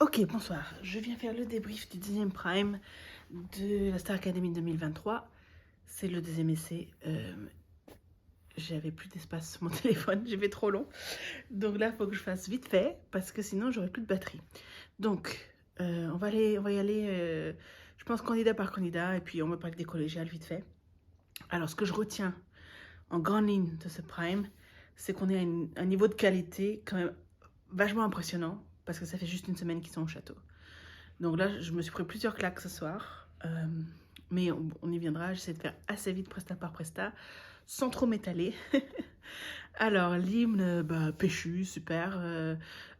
Ok, bonsoir. Je viens faire le débrief du deuxième prime de la Star Academy 2023. C'est le deuxième essai. J'avais plus d'espace sur mon téléphone, j'ai fait trop long. Donc là, il faut que je fasse vite fait parce que sinon, j'aurai plus de batterie. Donc, on va y aller, je pense, candidat par candidat et puis on va parler des collégiales vite fait. Alors, ce que je retiens en grande ligne de ce prime, c'est qu'on est à un niveau de qualité quand même vachement impressionnant parce que ça fait juste une semaine qu'ils sont au château. Donc là, je me suis pris plusieurs claques ce soir. Mais on y viendra. J'essaie de faire assez vite, presta par presta, sans trop m'étaler. Alors, l'hymne, bah, péchu, super.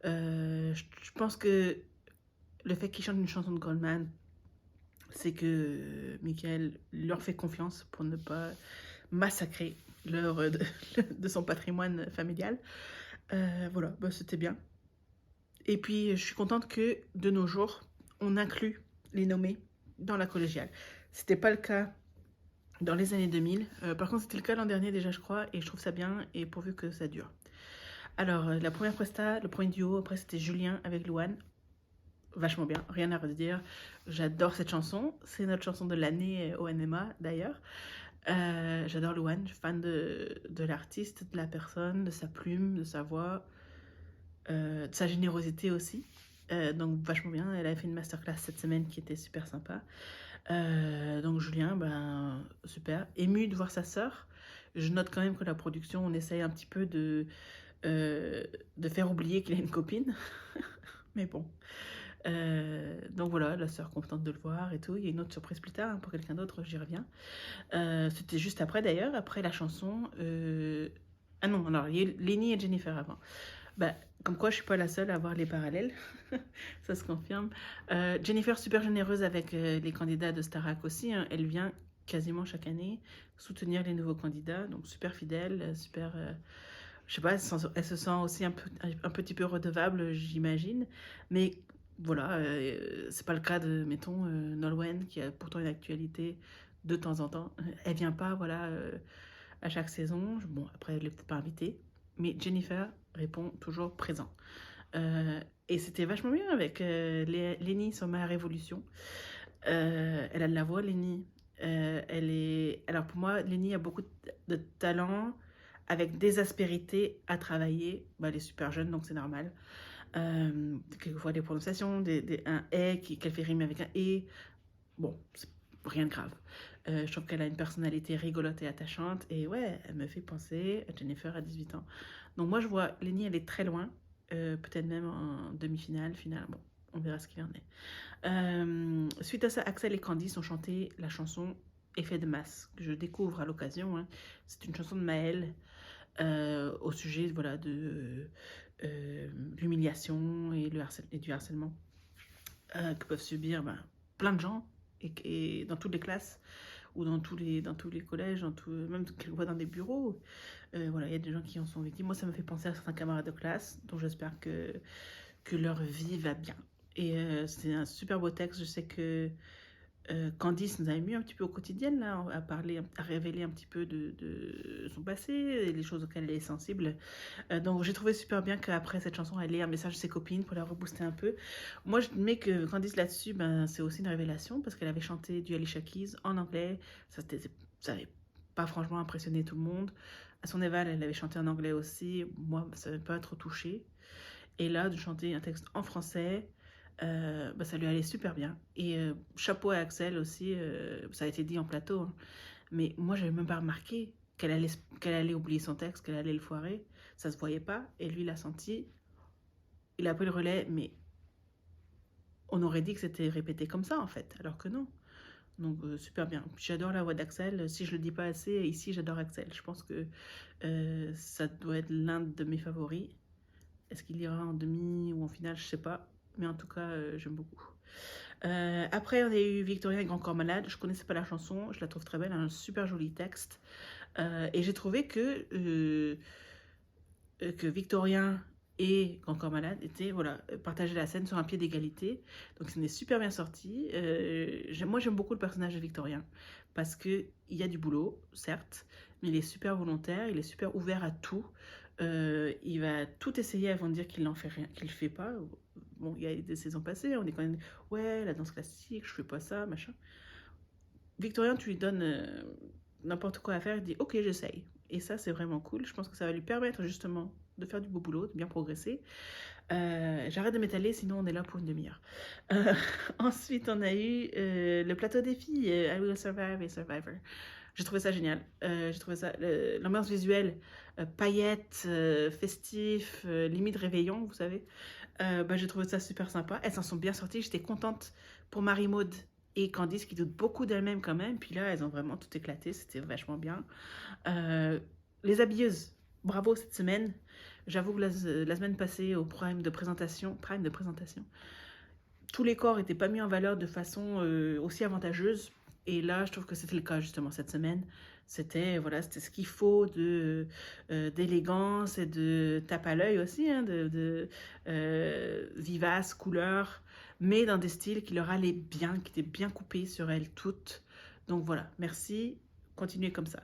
Je pense que le fait qu'ils chantent une chanson de Goldman, c'est que Michael leur fait confiance pour ne pas massacrer l'œuvre de son patrimoine familial. Voilà, bah, c'était bien. Et puis, je suis contente que, de nos jours, on inclut les nommés dans la collégiale. C'était pas le cas dans les années 2000. Par contre, c'était le cas l'an dernier déjà, je crois, et je trouve ça bien, et pourvu que ça dure. Alors, la première presta, le premier duo, après c'était Julien avec Louane. Vachement bien, rien à redire. J'adore cette chanson. C'est notre chanson de l'année au NMA d'ailleurs. J'adore Louane, je suis fan de l'artiste, de la personne, de sa plume, de sa voix, de sa générosité aussi. Donc vachement bien, elle a fait une masterclass cette semaine qui était super sympa. Donc Julien, ben super. Ému de voir sa sœur. Je note quand même que la production, on essaye un petit peu de faire oublier qu'il a une copine. Mais bon. Donc voilà, la sœur contente de le voir et tout. Il y a une autre surprise plus tard hein, pour quelqu'un d'autre, j'y reviens. C'était juste après d'ailleurs, après la chanson. Ah non, alors il y a Lenny et Jennifer avant. Bah, comme quoi, je suis pas la seule à voir les parallèles. Ça se confirme. Jennifer, super généreuse avec les candidats de Starac aussi. Hein. Elle vient quasiment chaque année soutenir les nouveaux candidats. Donc, super fidèle, super. Je sais pas, elle se sent aussi un petit peu redevable, j'imagine. Mais voilà, c'est pas le cas de, mettons, Nolwenn, qui a pourtant une actualité de temps en temps. Elle vient pas, voilà, à chaque saison. Bon, après, elle est peut-être pas invitée. Mais Jennifer répond toujours présent. Et c'était vachement bien avec Lenny sur Ma Révolution. Elle a de la voix, Lenny. Elle est... Alors pour moi, Lenny a beaucoup de talent avec des aspérités à travailler. Bah, elle est super jeune, donc c'est normal. Quelquefois des prononciations, un « et » qu'elle fait rimer avec un « et ». Bon, c'est rien de grave. Je trouve qu'elle a une personnalité rigolote et attachante. Et ouais, elle me fait penser à Jennifer à 18 ans. Donc moi, je vois Lenny, elle est très loin. Peut-être même en demi-finale, finale. Bon, on verra ce qu'il en est. Suite à ça, Axel et Candice ont chanté la chanson Effet de masse, que je découvre à l'occasion. Hein. C'est une chanson de Maëlle au sujet voilà, de l'humiliation et du harcèlement que peuvent subir ben, plein de gens et dans toutes les classes ou dans tous les collèges, même quelquefois dans des bureaux. Voilà, il y a des gens qui en sont victimes. Moi, ça me fait penser à certains camarades de classe dont j'espère que leur vie va bien. Et c'est un super beau texte. Je sais que Candice nous a mis un petit peu au quotidien, là, à parler, à révéler un petit peu de son passé et les choses auxquelles elle est sensible. Donc j'ai trouvé super bien qu'après cette chanson, elle ait un message de ses copines pour la rebooster un peu. Moi, je mets que Candice là-dessus, ben, c'est aussi une révélation parce qu'elle avait chanté du Alicia Keys en anglais. Ça n'avait pas franchement impressionné tout le monde. À son éval, elle avait chanté en anglais aussi. Moi, ça m'avait pas trop touché. Et là, de chanter un texte en français, bah, ça lui allait super bien. Et chapeau à Axel aussi, ça a été dit en plateau, hein. Mais moi, j'avais même pas remarqué qu'elle allait oublier son texte, qu'elle allait le foirer. Ça se voyait pas. Et lui, il a senti. Il a pris le relais, mais on aurait dit que c'était répété comme ça, en fait, alors que non. Donc, super bien. J'adore la voix d'Axel. Si je le dis pas assez, ici, j'adore Axel. Je pense que ça doit être l'un de mes favoris. Est-ce qu'il ira en demi ou en finale, je sais pas. Mais en tout cas, j'aime beaucoup. Après, on a eu Victoria et Grand Corps Malade. Je connaissais pas la chanson, je la trouve très belle, un super joli texte. Et j'ai trouvé que Victorien et Grand Corps Malade étaient, voilà, partageaient la scène sur un pied d'égalité. Donc, ça n'est super bien sorti. Moi, j'aime beaucoup le personnage de Victorien parce qu'il y a du boulot, certes, mais il est super volontaire, il est super ouvert à tout. Il va tout essayer avant de dire qu'il n'en fait rien, qu'il ne fait pas. bon, il y a des saisons passées, on est quand même, ouais, la danse classique, je fais pas ça, machin. Victorien, tu lui donnes n'importe quoi à faire, il dit, ok, j'essaye. Et ça, c'est vraiment cool. Je pense que ça va lui permettre justement de faire du beau boulot, de bien progresser. J'arrête de m'étaler, sinon on est là pour une demi-heure. Euh, ensuite, on a eu le plateau des filles, I Will Survive et Survivor. J'ai trouvé ça génial. J'ai trouvé ça, l'ambiance visuelle, paillettes, festif, limite réveillon, vous savez. J'ai trouvé ça super sympa. Elles s'en sont bien sorties. J'étais contente pour Marie-Maude et Candice qui doutent beaucoup d'elles-mêmes quand même. Puis là, elles ont vraiment tout éclaté. C'était vachement bien. Les habilleuses, bravo cette semaine. J'avoue que la semaine passée, au prime de présentation, tous les corps n'étaient pas mis en valeur de façon aussi avantageuse. Et là, je trouve que c'était le cas justement cette semaine. C'était voilà, c'était ce qu'il faut de d'élégance et de tape à l'œil aussi, hein, de vivace, couleur, mais dans des styles qui leur allaient bien, qui étaient bien coupés sur elles toutes. Donc voilà, merci, continuez comme ça.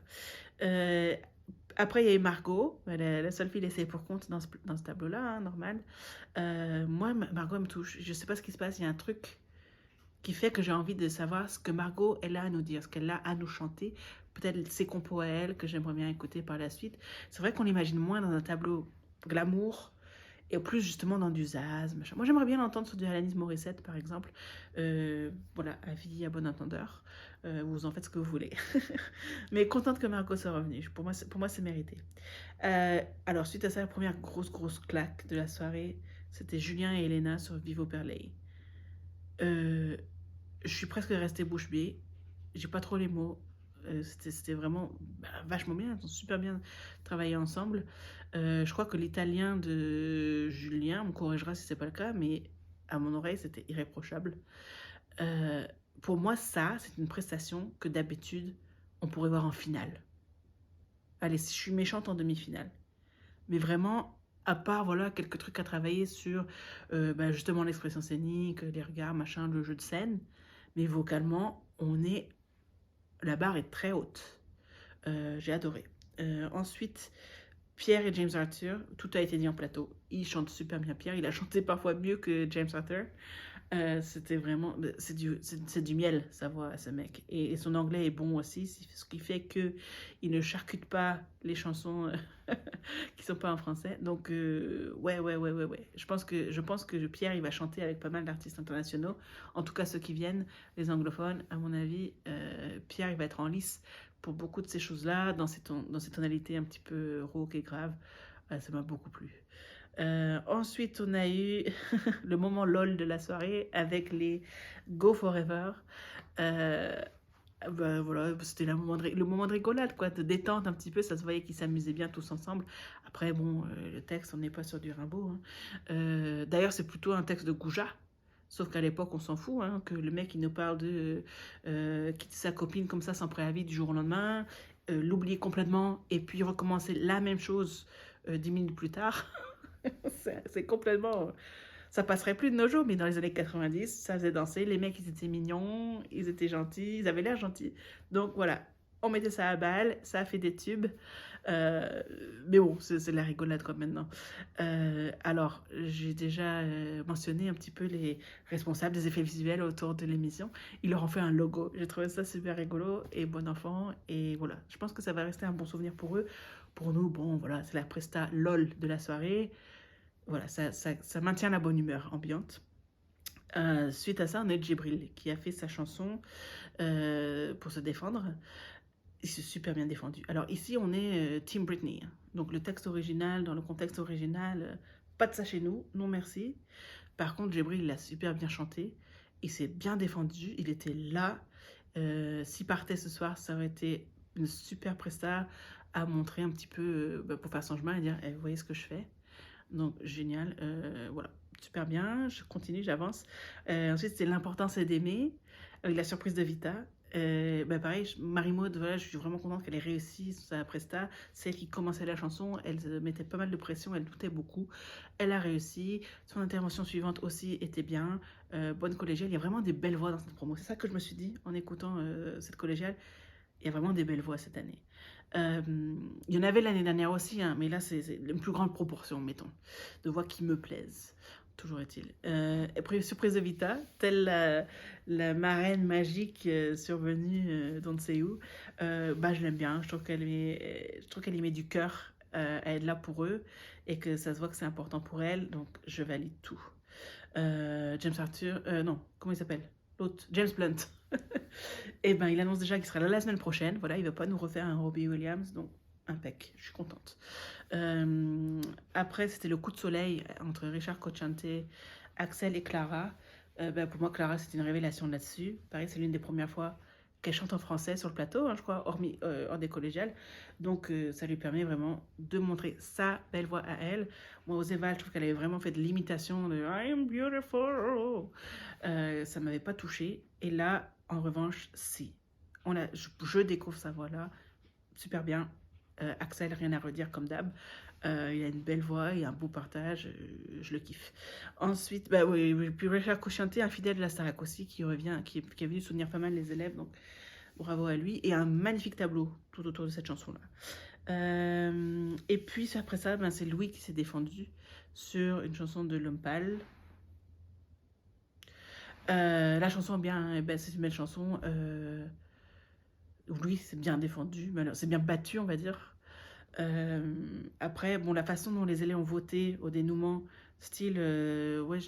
Euh, Après, il y a eu Margot, la seule fille laissée pour compte dans ce tableau-là, hein, normal. Moi, Margot me touche. Je ne sais pas ce qui se passe. Il y a un truc qui fait que j'ai envie de savoir ce que Margot elle a à nous dire, ce qu'elle a à nous chanter. Peut-être ses compos à elle que j'aimerais bien écouter par la suite. C'est vrai qu'on l'imagine moins dans un tableau glamour et plus justement dans du jazz. Machin. Moi, j'aimerais bien l'entendre sur du Alanis Morissette, par exemple. Voilà, avis à bon entendeur. Vous en faites ce que vous voulez. Mais contente que Margot soit revenue. Pour moi, c'est mérité. Alors, suite à ça, la première grosse claque de la soirée, c'était Julien et Elena sur Vivo Perley. Je suis presque restée bouche bée. J'ai pas trop les mots. C'était vraiment vachement bien. Ils ont super bien travaillé ensemble. Je crois que l'italien de Julien me corrigera si c'est pas le cas, mais à mon oreille, c'était irréprochable. Pour moi, ça, c'est une prestation que d'habitude, on pourrait voir en finale. Allez, si je suis méchante en demi-finale. Mais vraiment, à part voilà, quelques trucs à travailler sur justement l'expression scénique, les regards, machin, le jeu de scène, mais vocalement, la barre est très haute. J'ai adoré. Ensuite, Pierre et James Arthur, tout a été dit en plateau. Il chante super bien Pierre, il a chanté parfois mieux que James Arthur. C'était vraiment, c'est du miel sa voix à ce mec. Et son anglais est bon aussi, ce qui fait que il ne charcute pas les chansons qui sont pas en français. Donc ouais. Je pense que Pierre il va chanter avec pas mal d'artistes internationaux. En tout cas ceux qui viennent, les anglophones. À mon avis, Pierre il va être en lice pour beaucoup de ces choses-là, dans ces tonalités un petit peu rauques et graves. Ça m'a beaucoup plu. Ensuite, on a eu le moment lol de la soirée avec les Go Forever. Voilà, c'était le moment de rigolade, quoi, de détente un petit peu. Ça se voyait qu'ils s'amusaient bien tous ensemble. Après, bon, le texte, on n'est pas sur du Rimbaud. Hein. D'ailleurs, c'est plutôt un texte de Goujat. Sauf qu'à l'époque, on s'en fout, hein, que le mec, il nous parle de quitter sa copine comme ça, sans préavis, du jour au lendemain, l'oublier complètement, et puis recommencer la même chose 10 minutes plus tard. C'est complètement... Ça passerait plus de nos jours, mais dans les années 90, ça faisait danser. Les mecs, ils étaient mignons, ils étaient gentils, ils avaient l'air gentils. Donc voilà, on mettait ça à balle, ça a fait des tubes. Mais bon, c'est de la rigolade quoi maintenant. Alors, j'ai déjà mentionné un petit peu les responsables des effets visuels autour de l'émission. Ils leur ont fait un logo. J'ai trouvé ça super rigolo et bon enfant. Et voilà, je pense que ça va rester un bon souvenir pour eux. Pour nous, bon, voilà, c'est la presta LOL de la soirée. Voilà, ça maintient la bonne humeur ambiante. Suite à ça, on a Djibril qui a fait sa chanson pour se défendre. Il s'est super bien défendu. Alors ici, on est Team Britney. Donc le texte original, dans le contexte original, pas de ça chez nous, non merci. Par contre, Djibril, il a super bien chanté. Il s'est bien défendu, il était là. S'il partait ce soir, ça aurait été une super presta à montrer un petit peu, pour faire son chemin et dire, vous voyez ce que je fais. Donc, génial. Voilà, super bien. Je continue, j'avance. Ensuite, c'est l'importance d'aimer, avec la surprise de Vita. Pareil, Marie-Maude, voilà, je suis vraiment contente qu'elle ait réussi sa presta. Celle qui commençait la chanson, elle mettait pas mal de pression, elle doutait beaucoup. Elle a réussi. Son intervention suivante aussi était bien. Bonne collégiale. Il y a vraiment des belles voix dans cette promo. C'est ça que je me suis dit en écoutant cette collégiale. Il y a vraiment des belles voix cette année. Il y en avait l'année dernière aussi, hein, mais là, c'est une plus grande proportion, mettons, de voix qui me plaisent. Toujours est-il. Surprise de Vita, telle la marraine magique survenue d'on ne sait où. Bah, je l'aime bien. Je trouve qu'elle y met du cœur. Elle est là pour eux et que ça se voit que c'est important pour elle. Donc, je valide tout. James Arthur, non, comment il s'appelle? L'autre, James Blunt. Et ben, il annonce déjà qu'il sera là la semaine prochaine. Voilà, il va pas nous refaire un Robbie Williams, donc impec, je suis contente. Après, c'était le coup de soleil entre Richard Cochante, Axel et Clara. Ben, pour moi, Clara, c'était une révélation là-dessus. Pareil, c'est l'une des premières fois qu'elle chante en français sur le plateau, hein, je crois, hors des collégiales. Donc, ça lui permet vraiment de montrer sa belle voix à elle. Moi, aux Eva, je trouve qu'elle avait vraiment fait de l'imitation de I am beautiful. Ça m'avait pas touchée. Et là, en revanche, si. Je découvre sa voix là. Super bien. Axel, rien à redire comme d'hab. Il a une belle voix, il a un beau partage, je le kiffe. Ensuite, bah oui, puis Richard Cochianté, un fidèle de la Starac aussi, qui revient, qui est venu soutenir pas mal les élèves, donc bravo à lui. Et un magnifique tableau tout autour de cette chanson-là. Et puis après ça, ben, c'est Louis qui s'est défendu sur une chanson de L'Homme Pâle. La chanson, bien, ben, c'est une belle chanson. Louis s'est bien défendu, c'est bien battu, on va dire. Après, bon, la façon dont les élèves ont voté au dénouement, style, ouais,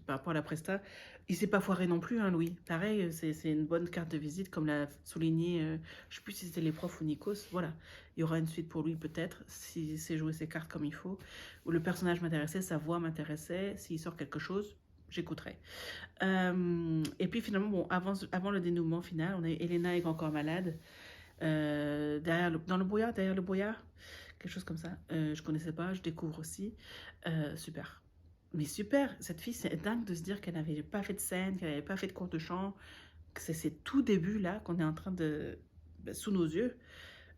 par rapport à la presta, il s'est pas foiré non plus, hein, Louis. Pareil, c'est une bonne carte de visite, comme l'a souligné, je sais plus si c'était les profs ou Nikos. Voilà, il y aura une suite pour lui peut-être, s'il sait jouer ses cartes comme il faut. Ou le personnage m'intéressait, sa voix m'intéressait, s'il sort quelque chose, j'écouterai. Et puis finalement, bon, avant le dénouement final, on a eu Elena est encore malade. Dans le brouillard, derrière le brouillard, quelque chose comme ça. Je connaissais pas, je découvre aussi. Super. Mais super, cette fille, c'est dingue de se dire qu'elle n'avait pas fait de scène, qu'elle n'avait pas fait de cours de chant, que c'est ces tout débuts là qu'on est en train de. Sous nos yeux.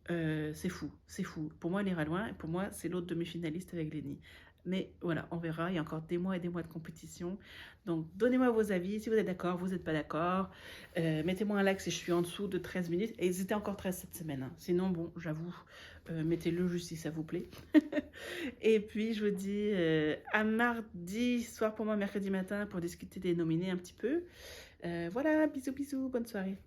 C'est fou, c'est fou. Pour moi, elle ira loin, et pour moi, c'est l'autre demi-finaliste avec Lenny. Mais voilà, on verra. Il y a encore des mois et des mois de compétition. Donc, donnez-moi vos avis. Si vous êtes d'accord, vous n'êtes pas d'accord. Mettez-moi un like si je suis en dessous de 13 minutes. Et c'était encore 13 cette semaine. Hein. Sinon, bon, j'avoue, mettez-le juste si ça vous plaît. Et puis, je vous dis à mardi soir pour moi, mercredi matin, pour discuter des nominés un petit peu. Voilà, bisous, bisous, bonne soirée.